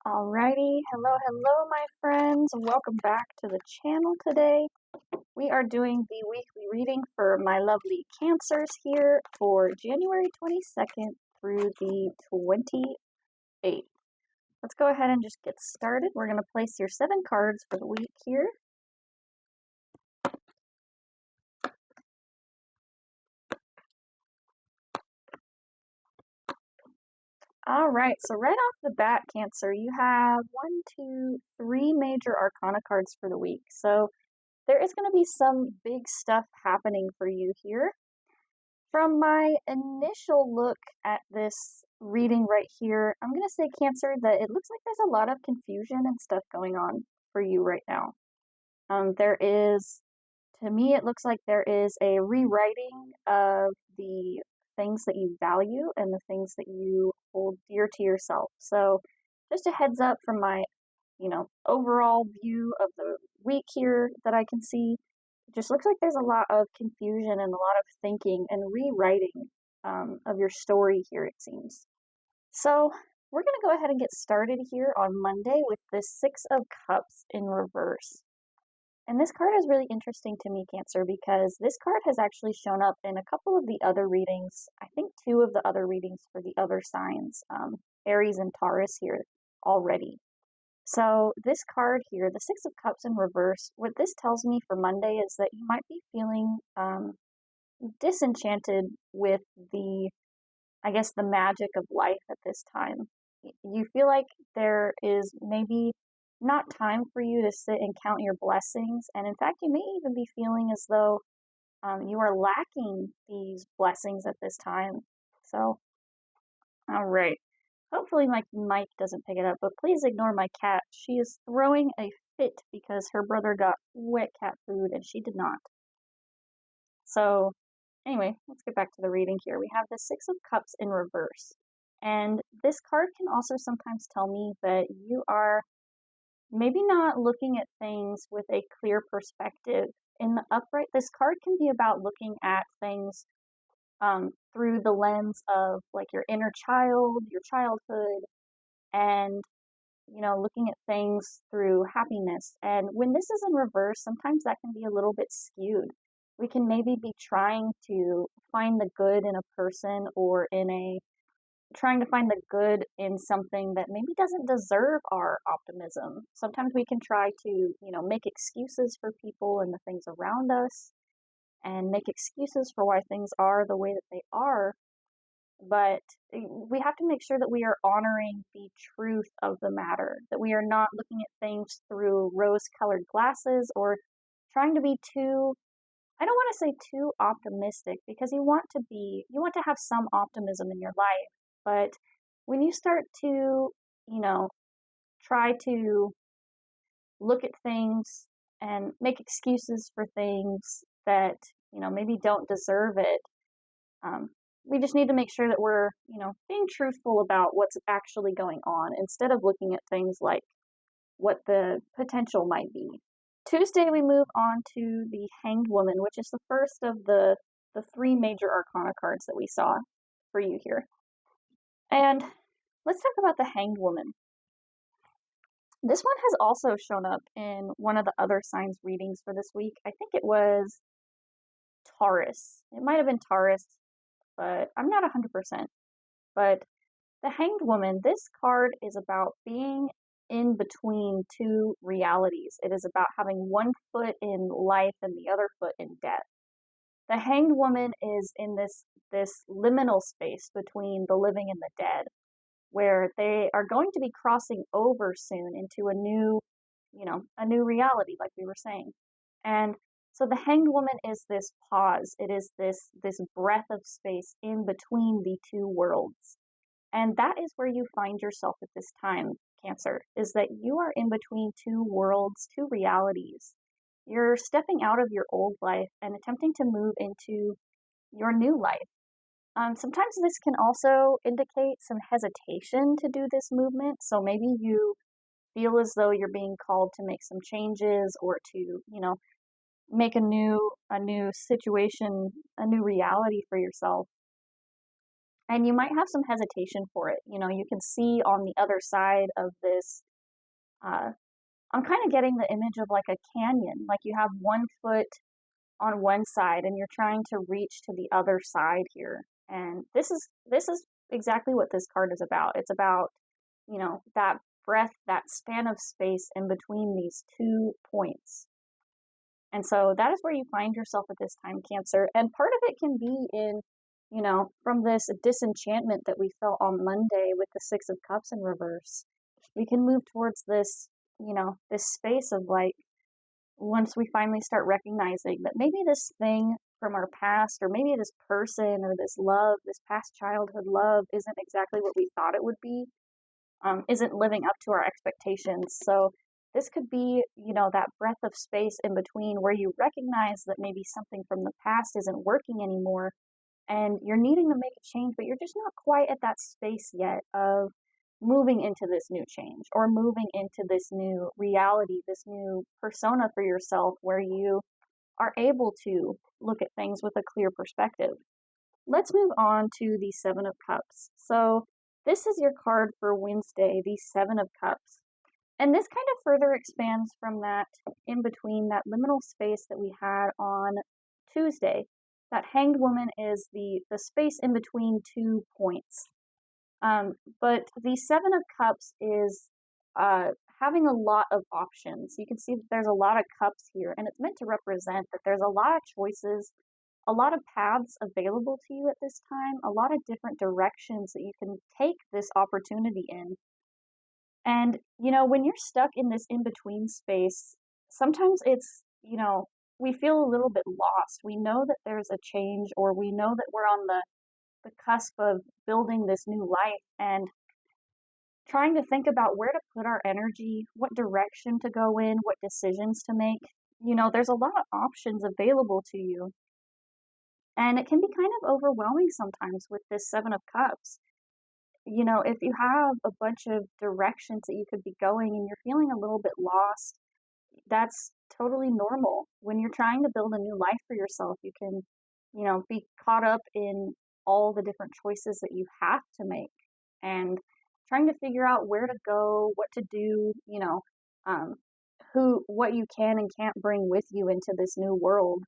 Alrighty, hello my friends. Welcome back to the channel today. We are doing the weekly reading for my lovely Cancers here for January 22nd through the 28th. Let's go ahead and just get started. We're going to place your 7 cards for the week here. Alright, so right off the bat, Cancer, you have 3 major arcana cards for the week. So there is going to be some big stuff happening for you here. From my initial look at this reading right here, I'm going to say, Cancer, that it looks like there's a lot of confusion and stuff going on for you right now. To me, it looks like there is a rewriting of the things that you value and the things that you hold dear to yourself. So just a heads up from my, overall view of the week here that I can see. It just looks like there's a lot of confusion and a lot of thinking and rewriting of your story here, it seems. So we're going to go ahead and get started here on Monday with the 6 of Cups in reverse. And this card is really interesting to me, Cancer, because this card has actually shown up in a couple of the other readings. I think 2 of the other readings for the other signs, Aries and Taurus here already. So this card here, the 6 of Cups in reverse, what this tells me for Monday is that you might be feeling disenchanted with the magic of life at this time. You feel like there is maybe not time for you to sit and count your blessings. And in fact, you may even be feeling as though you are lacking these blessings at this time. So, all right. Hopefully my mic doesn't pick it up, but please ignore my cat. She is throwing a fit because her brother got wet cat food and she did not. So anyway, let's get back to the reading here. We have the 6 of Cups in reverse. And this card can also sometimes tell me that you are maybe not looking at things with a clear perspective. In the upright, this card can be about looking at things through the lens of like your inner child, your childhood, and looking at things through happiness. And when this is in reverse, sometimes that can be a little bit skewed. We can maybe be trying to find the good in a person or trying to find the good in something that maybe doesn't deserve our optimism. Sometimes we can try to, make excuses for people and the things around us and make excuses for why things are the way that they are. But we have to make sure that we are honoring the truth of the matter, that we are not looking at things through rose-colored glasses or trying to be I don't want to say too optimistic, because you want to have some optimism in your life. But when you start to, try to look at things and make excuses for things that, maybe don't deserve it, we just need to make sure that we're, being truthful about what's actually going on instead of looking at things like what the potential might be. Tuesday, we move on to the Hanged Woman, which is the first of the 3 major arcana cards that we saw for you here. And let's talk about the Hanged Woman. This one has also shown up in one of the other signs readings for this week. I think it was Taurus. It might have been Taurus, but I'm not 100%. But the Hanged Woman, this card is about being in between 2 realities. It is about having one foot in life and the other foot in death. The Hanged Woman is in this liminal space between the living and the dead, where they are going to be crossing over soon into a new reality, like we were saying. And so the Hanged Woman is this pause. It is this breath of space in between the 2 worlds. And that is where you find yourself at this time, Cancer, is that you are in between 2 worlds, 2 realities. You're stepping out of your old life and attempting to move into your new life. Sometimes this can also indicate some hesitation to do this movement. So maybe you feel as though you're being called to make some changes or to, make a new situation, a new reality for yourself. And you might have some hesitation for it. You know, you can see on the other side of this, I'm kind of getting the image of like a canyon. Like you have one foot on one side and you're trying to reach to the other side here. And this is exactly what this card is about. It's about, you know, that breath, that span of space in between these 2 points. And so that is where you find yourself at this time, Cancer. And part of it can be in, you know, from this disenchantment that we felt on Monday with the Six of Cups in reverse. We can move towards this, you know, this space of like, once we finally start recognizing that maybe this thing from our past, or maybe this person or this love, this past childhood love, isn't exactly what we thought it would be, isn't living up to our expectations. So this could be, you know, that breath of space in between where you recognize that maybe something from the past isn't working anymore and you're needing to make a change, but you're just not quite at that space yet of moving into this new change or moving into this new reality, this new persona for yourself where you are able to look at things with a clear perspective. Let's move on to the Seven of Cups. So this is your card for Wednesday, the Seven of Cups. And this kind of further expands from that in between, that liminal space that we had on Tuesday. That Hanged Woman is the space in between 2 points. But the Seven of Cups is having a lot of options. You can see that there's a lot of cups here, and it's meant to represent that there's a lot of choices, a lot of paths available to you at this time, a lot of different directions that you can take this opportunity in. And, you know, when you're stuck in this in-between space, sometimes it's, you know, we feel a little bit lost. We know that there's a change, or we know that we're on the cusp of building this new life and trying to think about where to put our energy, what direction to go in, what decisions to make. You know, there's a lot of options available to you. And it can be kind of overwhelming sometimes with this Seven of Cups. You know, if you have a bunch of directions that you could be going and you're feeling a little bit lost, that's totally normal. When you're trying to build a new life for yourself, you can, you know, be caught up in all the different choices that you have to make and trying to figure out where to go, what to do, you know, um, what you can and can't bring with you into this new world.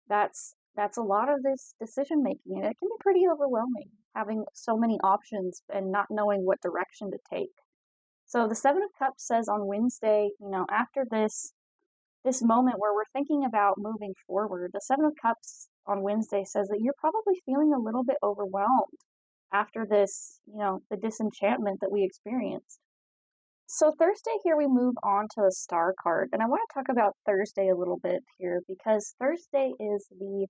That's a lot of this decision making, and it can be pretty overwhelming having so many options and not knowing what direction to take. So the Seven of Cups says on Wednesday, you know, after this moment where we're thinking about moving forward, the Seven of Cups on Wednesday says that you're probably feeling a little bit overwhelmed after this, you know, the disenchantment that we experienced. So Thursday here we move on to the Star card, and I want to talk about Thursday a little bit here because Thursday is the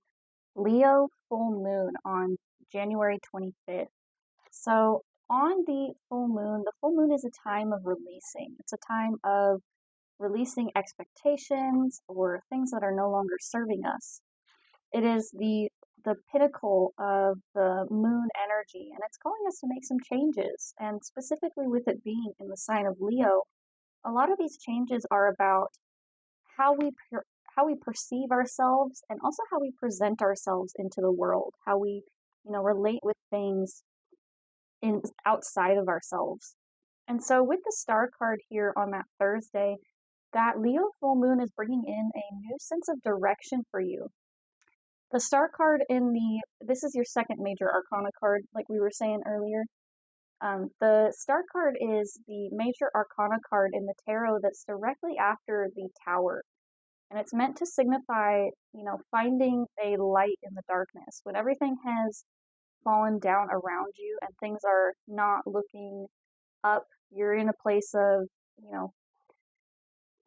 Leo full moon on January 25th. So on the full moon is a time of releasing. It's a time of releasing expectations or things that are no longer serving us. It is the pinnacle of the moon energy, and it's calling us to make some changes. And specifically with it being in the sign of Leo, a lot of these changes are about how we perceive ourselves and also how we present ourselves into the world, how we, you know, relate with things in outside of ourselves. And so with the Star card here on that Thursday, that Leo full moon is bringing in a new sense of direction for you. The Star card this is your second major arcana card, like we were saying earlier. The Star card is the major arcana card in the tarot that's directly after the Tower. And it's meant to signify, you know, finding a light in the darkness. When everything has fallen down around you and things are not looking up, you're in a place of, you know,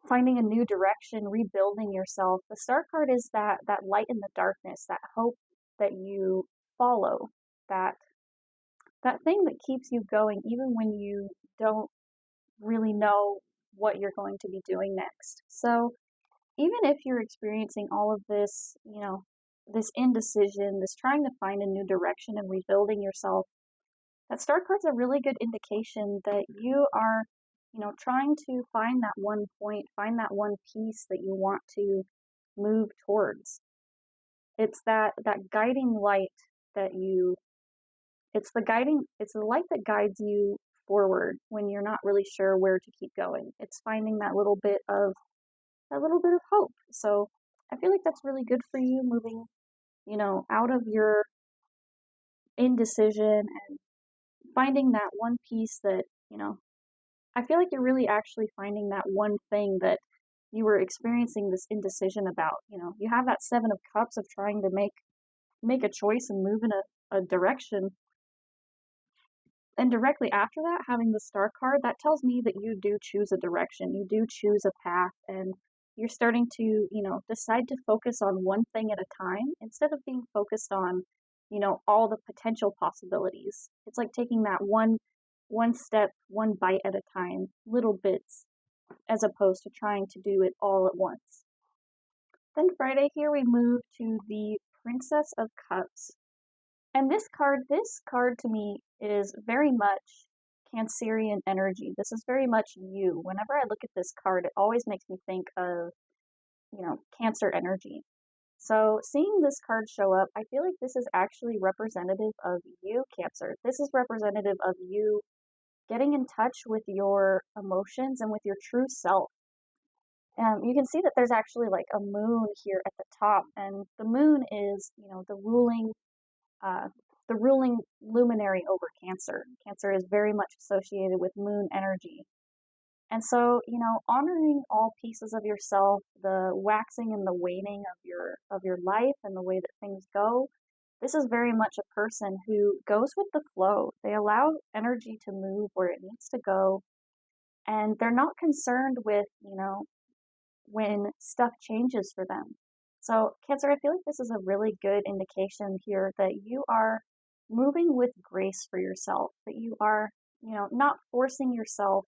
finding a new direction, rebuilding yourself. The Star card is that light in the darkness, that hope that you follow, that thing that keeps you going even when you don't really know what you're going to be doing next. So even if you're experiencing all of this, you know, this indecision, this trying to find a new direction and rebuilding yourself, that Star card's a really good indication that you are, you know, trying to find that one point, find that one piece that you want to move towards. It's that guiding light that you it's the light that guides you forward when you're not really sure where to keep going. It's finding that little bit of hope. So I feel like that's really good for you moving, out of your indecision and finding that one piece that, I feel like you're really actually finding that one thing that you were experiencing this indecision about. You have that 7 of Cups of trying to make a choice and move in a direction. And directly after that, having the Star card, that tells me that you do choose a direction, you do choose a path, and you're starting to, decide to focus on one thing at a time instead of being focused on, all the potential possibilities. It's like taking that one step, one bite at a time, little bits, as opposed to trying to do it all at once. Then Friday here we move to the Princess of Cups. And this card to me is very much Cancerian energy. This is very much you. Whenever I look at this card, it always makes me think of, Cancer energy. So seeing this card show up, I feel like this is actually representative of you, Cancer. This is representative of you getting in touch with your emotions and with your true self. You can see that there's actually like a moon here at the top, and the moon is, uh, the ruling luminary over Cancer. Cancer is very much associated with moon energy. And so, honoring all pieces of yourself, the waxing and the waning of your life and the way that things go. This is very much a person who goes with the flow. They allow energy to move where it needs to go, and they're not concerned with, when stuff changes for them. So, Cancer, I feel like this is a really good indication here that you are moving with grace for yourself, that you are, not forcing yourself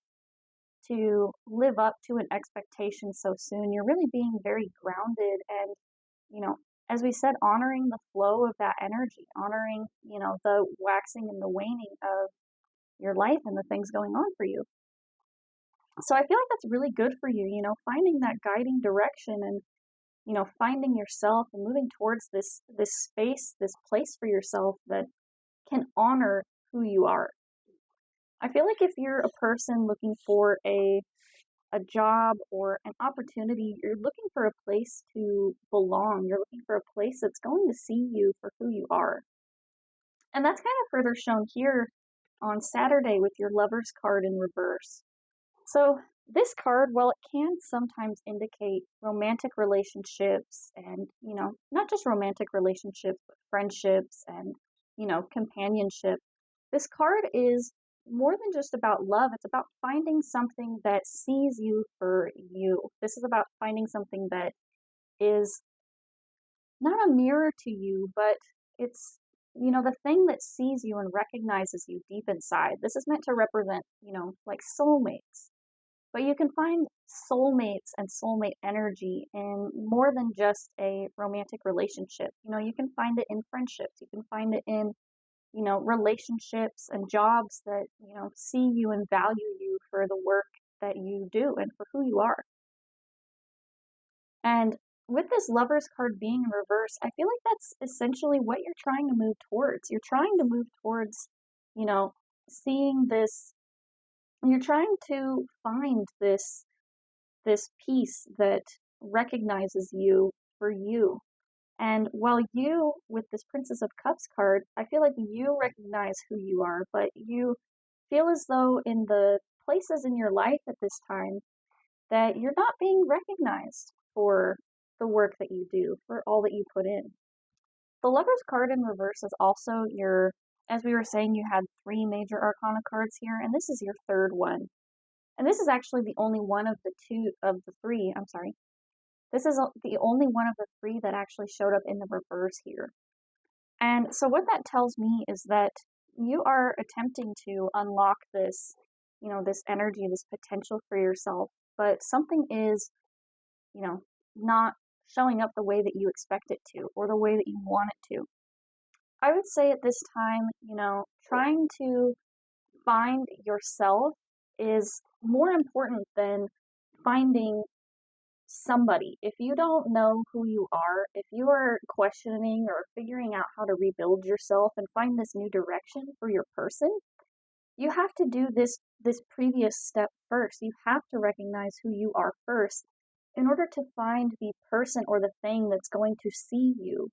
to live up to an expectation so soon. You're really being very grounded and, you know, as we said, honoring the flow of that energy, honoring, the waxing and the waning of your life and the things going on for you. So I feel like that's really good for you, finding that guiding direction and, finding yourself and moving towards this space, this place for yourself that can honor who you are. I feel like if you're a person looking for a job or an opportunity, you're looking for a place to belong. You're looking for a place that's going to see you for who you are. And that's kind of further shown here on Saturday with your Lover's card in reverse. So this card, while it can sometimes indicate romantic relationships and, not just romantic relationships, but friendships and, companionship, this card is more than just about love. It's about finding something that sees you for you. This is about finding something that is not a mirror to you, but it's, the thing that sees you and recognizes you deep inside. This is meant to represent, like soulmates. But you can find soulmates and soulmate energy in more than just a romantic relationship. You can find it in friendships. You can find it in, relationships and jobs that, see you and value you for the work that you do and for who you are. And with this Lover's card being in reverse, I feel like that's essentially what you're trying to move towards. You're trying to move towards, seeing this, you're trying to find this piece that recognizes you for you. And while you, with this Princess of Cups card, I feel like you recognize who you are, but you feel as though in the places in your life at this time that you're not being recognized for the work that you do, for all that you put in. The Lover's card in reverse is also your, as we were saying, you had 3 major arcana cards here, and this is your 3rd one. And this is actually the only one of the 3, I'm sorry. This is the only one of the 3 that actually showed up in the reverse here. And so what that tells me is that you are attempting to unlock this, this energy, this potential for yourself, but something is, not showing up the way that you expect it to or the way that you want it to. I would say at this time, trying to find yourself is more important than finding somebody. If you don't know who you are, if you are questioning or figuring out how to rebuild yourself and find this new direction for your person, you have to do this previous step first. You have to recognize who you are first in order to find the person or the thing that's going to see you.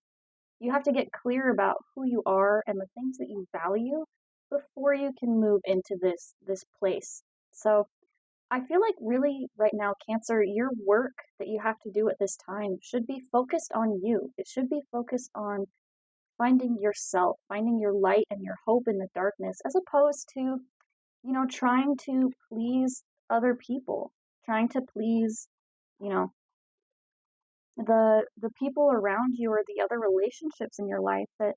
You have to get clear about who you are and the things that you value before you can move into this place. So I feel like really right now, Cancer, your work that you have to do at this time should be focused on you. It should be focused on finding yourself, finding your light and your hope in the darkness, as opposed to, trying to please other people, trying to please, you know, the people around you or the other relationships in your life that,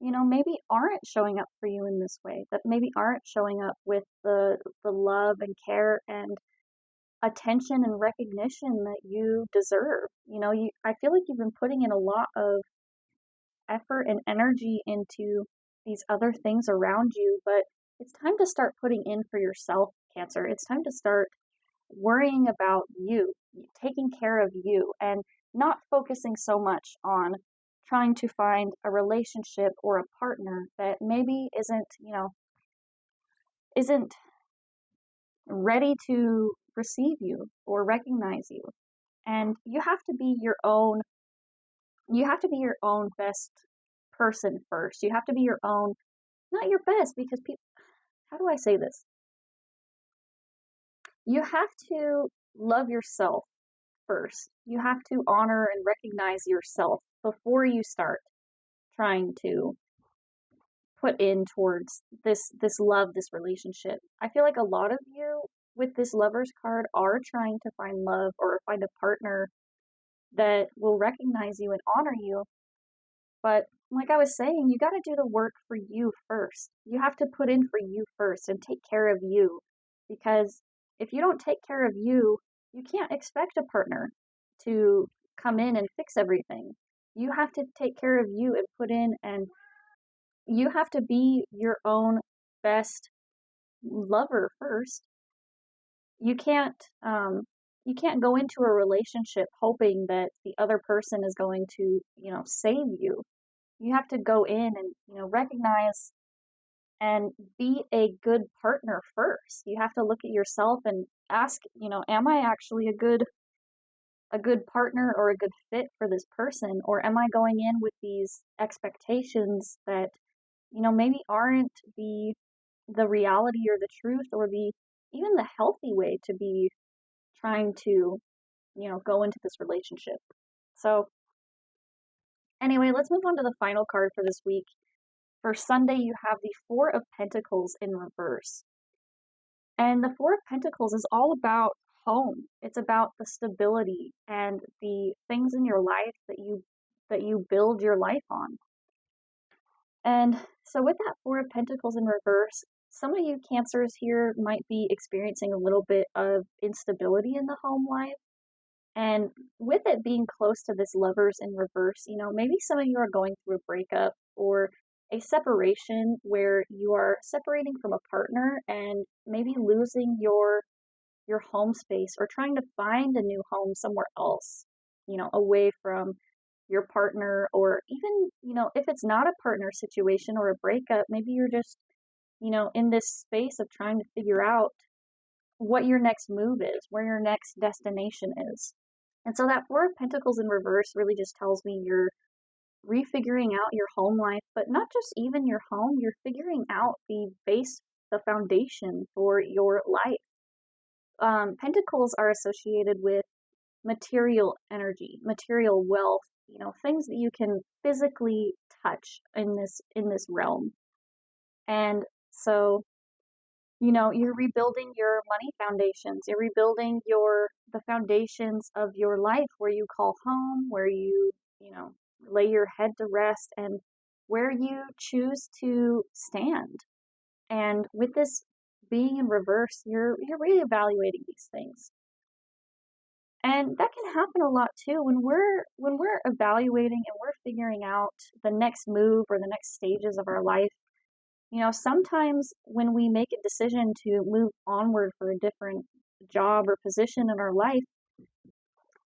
maybe aren't showing up for you in this way, that maybe aren't showing up with the love and care and attention and recognition that you deserve. I feel like you've been putting in a lot of effort and energy into these other things around you, but it's time to start putting in for yourself, Cancer. It's time to start worrying about you, taking care of you, and not focusing so much on trying to find a relationship or a partner that maybe isn't ready to receive you or recognize you. And you have to be your own best person first. You have to be your own, not your best, because people, how do I say this? You have to love yourself first. You have to honor and recognize yourself before you start trying to put in towards this love, this relationship. I feel like a lot of you with this Lovers card are trying to find love or find a partner that will recognize you and honor you. But like I was saying, you got to do the work for you first. You have to put in for you first and take care of you. Because if you don't take care of you, you can't expect a partner to come in and fix everything. You have to take care of you and put in, and you have to be your own best lover first. You can't you can't go into a relationship hoping that the other person is going to, save you. You have to go in and, recognize and be a good partner first. You have to look at yourself and ask, am I actually a good partner or a good fit for this person, or am I going in with these expectations that, maybe aren't the reality or the truth or the even the healthy way to be trying to, go into this relationship. So, anyway, let's move on to the final card for this week. For Sunday, you have the Four of Pentacles in reverse. And the Four of Pentacles is all about home. It's about the stability and the things in your life that you build your life on. And so with that Four of Pentacles in reverse, some of you Cancers here might be experiencing a little bit of instability in the home life. And with it being close to this Lovers in reverse, maybe some of you are going through a breakup or a separation where you are separating from a partner and maybe losing your home space or trying to find a new home somewhere else, away from your partner, or even, if it's not a partner situation or a breakup, maybe you're just, in this space of trying to figure out what your next move is, where your next destination is. And so that Four of Pentacles in reverse really just tells me you're refiguring out your home life, but not just even your home, you're figuring out the foundation for your life. Pentacles are associated with material energy, material wealth, things that you can physically touch in this realm. And so, you're rebuilding your money foundations. You're rebuilding the foundations of your life, where you call home, where you lay your head to rest, and where you choose to stand. And with this being in reverse, you're reevaluating these things. And that can happen a lot too when we're evaluating and we're figuring out the next move or the next stages of our life. Sometimes when we make a decision to move onward for a different job or position in our life,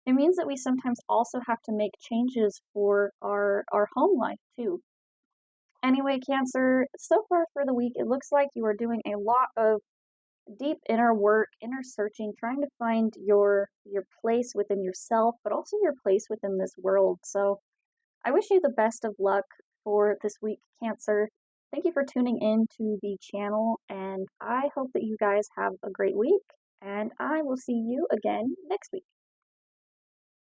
It means that we sometimes also have to make changes for our home life too. Anyway, Cancer, so far for the week, it looks like you are doing a lot of deep inner work, inner searching, trying to find your place within yourself, but also your place within this world. So, I wish you the best of luck for this week, Cancer. Thank you for tuning in to the channel, and I hope that you guys have a great week, and I will see you again next week.